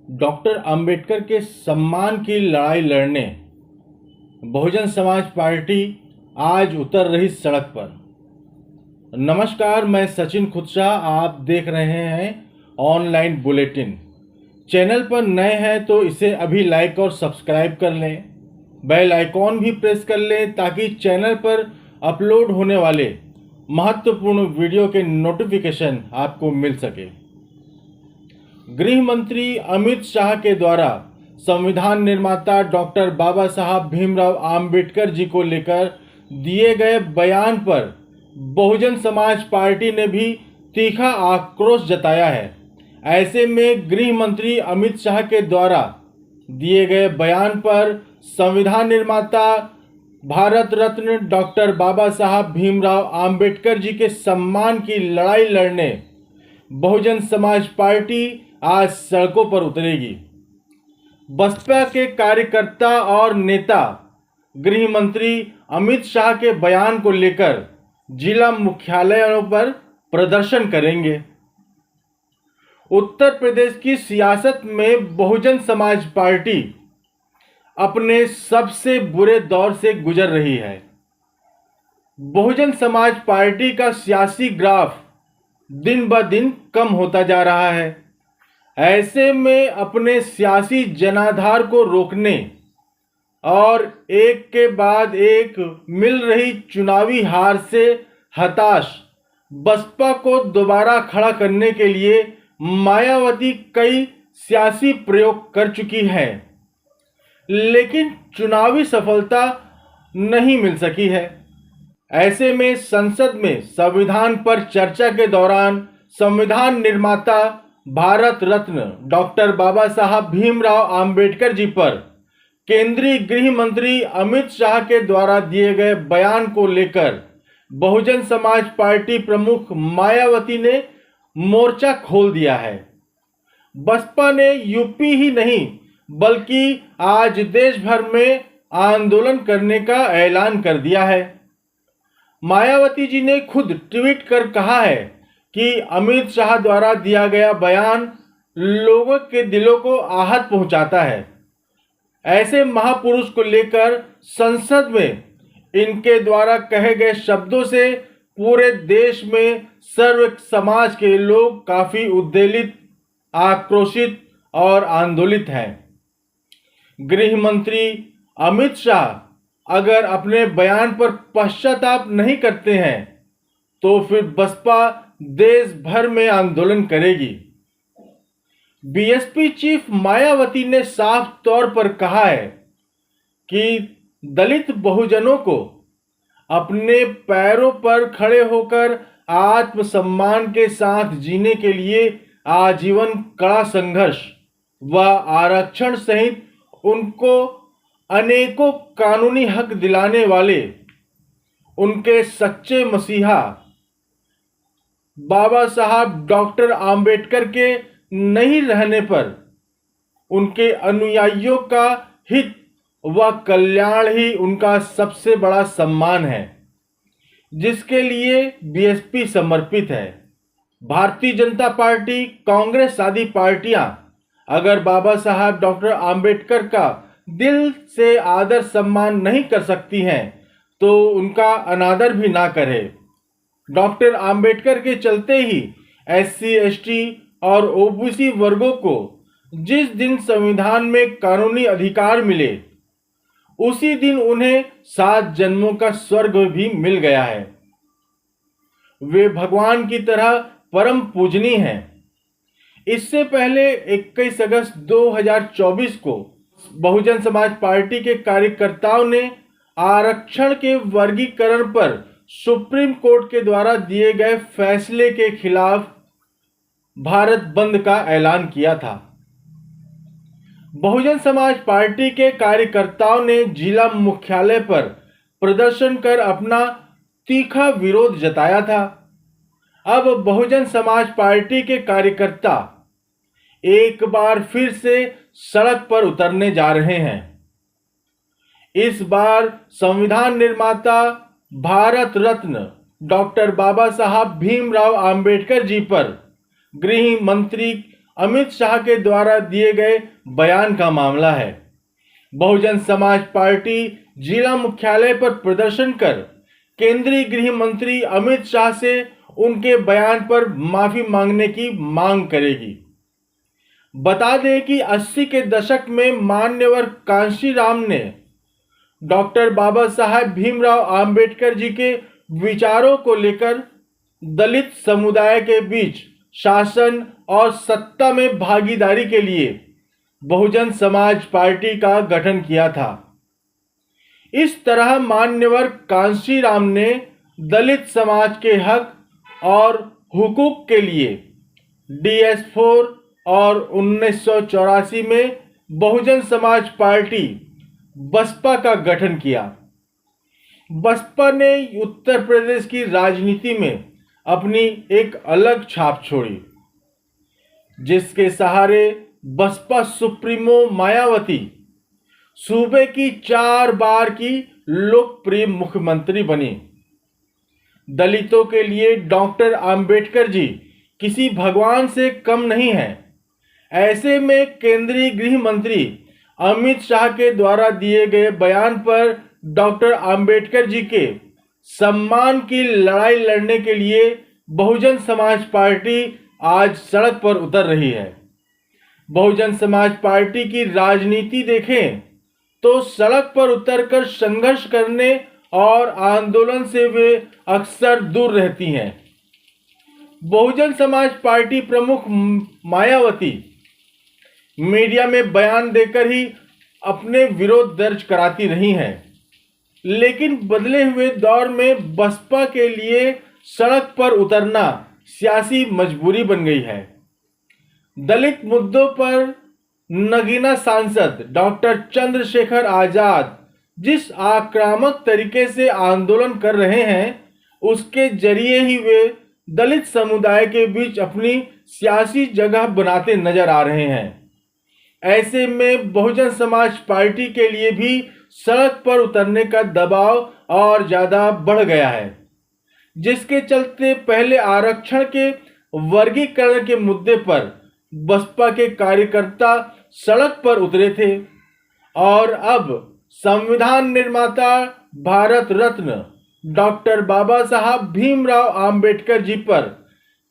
Doctor Ambedkar के सम्मान की लड़ाई लड़ने बहुजन समाज पार्टी आज उतर रही सड़क पर। नमस्कार, मैं सचिन खुदशाह, आप देख रहे हैं ऑनलाइन बुलेटिन। चैनल पर नए हैं तो इसे अभी लाइक और सब्सक्राइब कर लें, बेल आइकॉन भी प्रेस कर लें ताकि चैनल पर अपलोड होने वाले महत्वपूर्ण वीडियो के नोटिफिकेशन आपको मिल सके। गृह मंत्री अमित शाह के द्वारा संविधान निर्माता डॉक्टर बाबा साहब भीमराव आम्बेडकर जी को लेकर दिए गए बयान पर बहुजन समाज पार्टी ने भी तीखा आक्रोश जताया है। ऐसे में गृह मंत्री अमित शाह के द्वारा दिए गए बयान पर संविधान निर्माता भारत रत्न डॉक्टर बाबा साहब भीमराव आम्बेडकर जी के सम्मान की लड़ाई लड़ने बहुजन समाज पार्टी आज सड़कों पर उतरेगी। बसपा के कार्यकर्ता और नेता गृह मंत्री अमित शाह के बयान को लेकर जिला मुख्यालयों पर प्रदर्शन करेंगे। उत्तर प्रदेश की सियासत में बहुजन समाज पार्टी अपने सबसे बुरे दौर से गुजर रही है। बहुजन समाज पार्टी का सियासी ग्राफ दिन ब दिन कम होता जा रहा है। ऐसे में अपने सियासी जनाधार को रोकने और एक के बाद एक मिल रही चुनावी हार से हताश बसपा को दोबारा खड़ा करने के लिए मायावती कई सियासी प्रयोग कर चुकी है, लेकिन चुनावी सफलता नहीं मिल सकी है। ऐसे में संसद में संविधान पर चर्चा के दौरान संविधान निर्माता भारत रत्न डॉक्टर बाबा साहब भीमराव आम्बेडकर जी पर केंद्रीय गृह मंत्री अमित शाह के द्वारा दिए गए बयान को लेकर बहुजन समाज पार्टी प्रमुख मायावती ने मोर्चा खोल दिया है। बसपा ने यूपी ही नहीं बल्कि आज देश भर में आंदोलन करने का ऐलान कर दिया है। मायावती जी ने खुद ट्वीट कर कहा है कि अमित शाह द्वारा दिया गया बयान लोगों के दिलों को आहत पहुंचाता है। ऐसे महापुरुष को लेकर संसद में इनके द्वारा कहे गए शब्दों से पूरे देश में सर्व समाज के लोग काफी उद्वेलित, आक्रोशित और आंदोलित हैं। गृह मंत्री अमित शाह अगर अपने बयान पर पश्चाताप नहीं करते हैं तो फिर बसपा देश भर में आंदोलन करेगी। बीएसपी चीफ मायावती ने साफ तौर पर कहा है कि दलित बहुजनों को अपने पैरों पर खड़े होकर आत्मसम्मान के साथ जीने के लिए आजीवन कड़ा संघर्ष व आरक्षण सहित उनको अनेकों कानूनी हक दिलाने वाले उनके सच्चे मसीहा बाबा साहब डॉक्टर आम्बेडकर के नहीं रहने पर उनके अनुयायियों का हित व कल्याण ही उनका सबसे बड़ा सम्मान है, जिसके लिए बीएसपी समर्पित है। भारतीय जनता पार्टी, कांग्रेस आदि पार्टियां अगर बाबा साहब डॉक्टर आम्बेडकर का दिल से आदर सम्मान नहीं कर सकती हैं तो उनका अनादर भी ना करे। डॉक्टर आम्बेडकर के चलते ही एससी, एसटी और ओबीसी वर्गों को जिस दिन संविधान में कानूनी अधिकार मिले उसी दिन उन्हें 7 जन्मों का स्वर्ग भी मिल गया है। वे भगवान की तरह परम पूजनीय हैं। इससे पहले 21 अगस्त 2024 को बहुजन समाज पार्टी के कार्यकर्ताओं ने आरक्षण के वर्गीकरण पर सुप्रीम कोर्ट के द्वारा दिए गए फैसले के खिलाफ भारत बंद का ऐलान किया था। बहुजन समाज पार्टी के कार्यकर्ताओं ने जिला मुख्यालय पर प्रदर्शन कर अपना तीखा विरोध जताया था। अब बहुजन समाज पार्टी के कार्यकर्ता एक बार फिर से सड़क पर उतरने जा रहे हैं। इस बार संविधान निर्माता भारत रत्न डॉक्टर बाबा साहब भीमराव आम्बेडकर जी पर गृह मंत्री अमित शाह के द्वारा दिए गए बयान का मामला है। बहुजन समाज पार्टी जिला मुख्यालय पर प्रदर्शन कर केंद्रीय गृह मंत्री अमित शाह से उनके बयान पर माफी मांगने की मांग करेगी। बता दें कि 80 के दशक में मान्यवर कांशीराम ने डॉक्टर बाबा साहब भीमराव आंबेडकर जी के विचारों को लेकर दलित समुदाय के बीच शासन और सत्ता में भागीदारी के लिए बहुजन समाज पार्टी का गठन किया था। इस तरह मान्यवर कांशीराम ने दलित समाज के हक और हुकूक के लिए DS4 और 1984 में बहुजन समाज पार्टी बसपा का गठन किया। बसपा ने उत्तर प्रदेश की राजनीति में अपनी एक अलग छाप छोड़ी, जिसके सहारे बसपा सुप्रीमो मायावती सूबे की 4 बार की लोकप्रिय मुख्यमंत्री बनी। दलितों के लिए डॉक्टर अंबेडकर जी किसी भगवान से कम नहीं हैं। ऐसे में केंद्रीय गृह मंत्री अमित शाह के द्वारा दिए गए बयान पर डॉक्टर अंबेडकर जी के सम्मान की लड़ाई लड़ने के लिए बहुजन समाज पार्टी आज सड़क पर उतर रही है। बहुजन समाज पार्टी की राजनीति देखें तो सड़क पर उतरकर संघर्ष करने और आंदोलन से वे अक्सर दूर रहती हैं। बहुजन समाज पार्टी प्रमुख मायावती मीडिया में बयान देकर ही अपने विरोध दर्ज कराती रही हैं, लेकिन बदले हुए दौर में बसपा के लिए सड़क पर उतरना सियासी मजबूरी बन गई है। दलित मुद्दों पर नगीना सांसद डॉक्टर चंद्रशेखर आजाद जिस आक्रामक तरीके से आंदोलन कर रहे हैं, उसके जरिए ही वे दलित समुदाय के बीच अपनी सियासी जगह बनाते नजर आ रहे हैं। ऐसे में बहुजन समाज पार्टी के लिए भी सड़क पर उतरने का दबाव और ज्यादा बढ़ गया है, जिसके चलते पहले आरक्षण के वर्गीकरण के मुद्दे पर बसपा के कार्यकर्ता सड़क पर उतरे थे और अब संविधान निर्माता भारत रत्न डॉक्टर बाबा साहब भीमराव आंबेडकर जी पर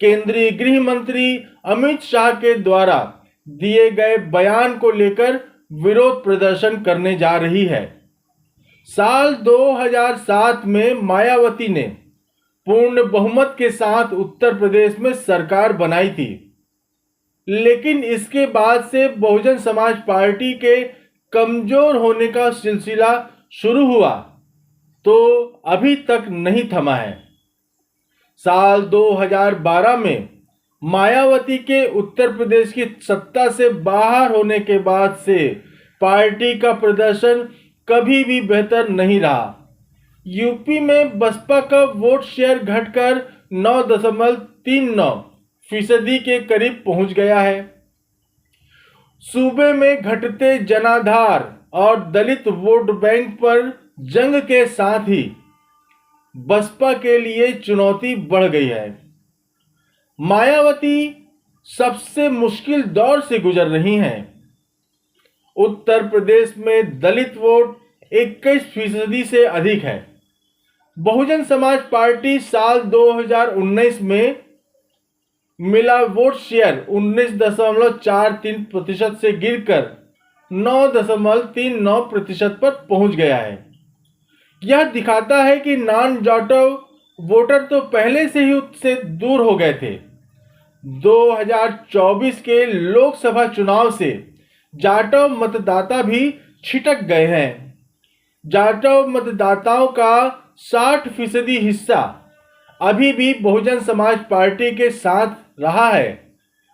केंद्रीय गृह मंत्री अमित शाह के द्वारा दिए गए बयान को लेकर विरोध प्रदर्शन करने जा रही है। साल 2007 में मायावती ने पूर्ण बहुमत के साथ उत्तर प्रदेश में सरकार बनाई थी, लेकिन इसके बाद से बहुजन समाज पार्टी के कमजोर होने का सिलसिला शुरू हुआ तो अभी तक नहीं थमा है। साल 2012 में मायावती के उत्तर प्रदेश की सत्ता से बाहर होने के बाद से पार्टी का प्रदर्शन कभी भी बेहतर नहीं रहा। यूपी में बसपा का वोट शेयर घटकर 9.39% के करीब पहुंच गया है। सूबे में घटते जनाधार और दलित वोट बैंक पर जंग के साथ ही बसपा के लिए चुनौती बढ़ गई है। मायावती सबसे मुश्किल दौर से गुजर रही हैं। उत्तर प्रदेश में दलित वोट 21% से अधिक है। बहुजन समाज पार्टी साल 2019 में मिला वोट शेयर 19.43% से गिरकर 9.39% पर पहुंच गया है। यह दिखाता है कि नॉन जाटव वोटर तो पहले से ही उससे दूर हो गए थे। 2024 के लोकसभा चुनाव से जाटव मतदाता भी छिटक गए हैं। जाटव मतदाताओं का 60% हिस्सा अभी भी बहुजन समाज पार्टी के साथ रहा है,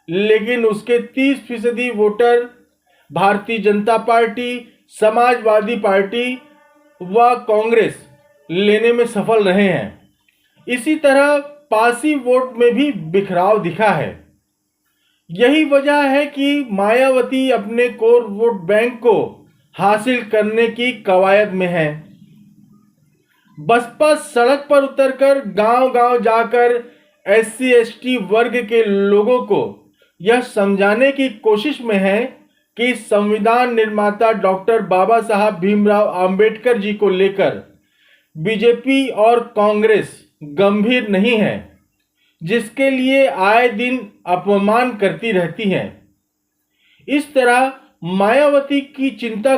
लेकिन उसके 30% voter Bharatiya Janata party, Samajwadi party व कांग्रेस लेने में सफल रहे हैं। इसी तरह पासी वोट में भी बिखराव दिखा है। यही वजह है कि मायावती अपने कोर वोट बैंक को हासिल करने की कवायद में है। बसपा सड़क पर उतरकर गांव-गांव जाकर SC/ST वर्ग के लोगों को यह समझाने की कोशिश में है कि संविधान निर्माता डॉक्टर बाबा साहब भीमराव अंबेडकर जी को लेकर बीजेपी और कांग्रेस गंभीर नहीं है, जिसके लिए आए दिन अपमान करती रहती हैं। इस तरह मायावती की चिंता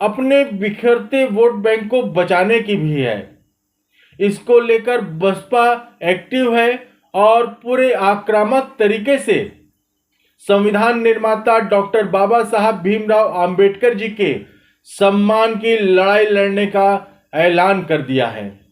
अपने बिखरते वोट बैंक को बचाने की भी है। इसको लेकर बसपा एक्टिव है और पूरे आक्रामक तरीके से संविधान निर्माता डॉक्टर बाबा साहब भीमराव अंबेडकर जी के सम्मान की लड़ाई लड़ने का ऐलान कर दिया है।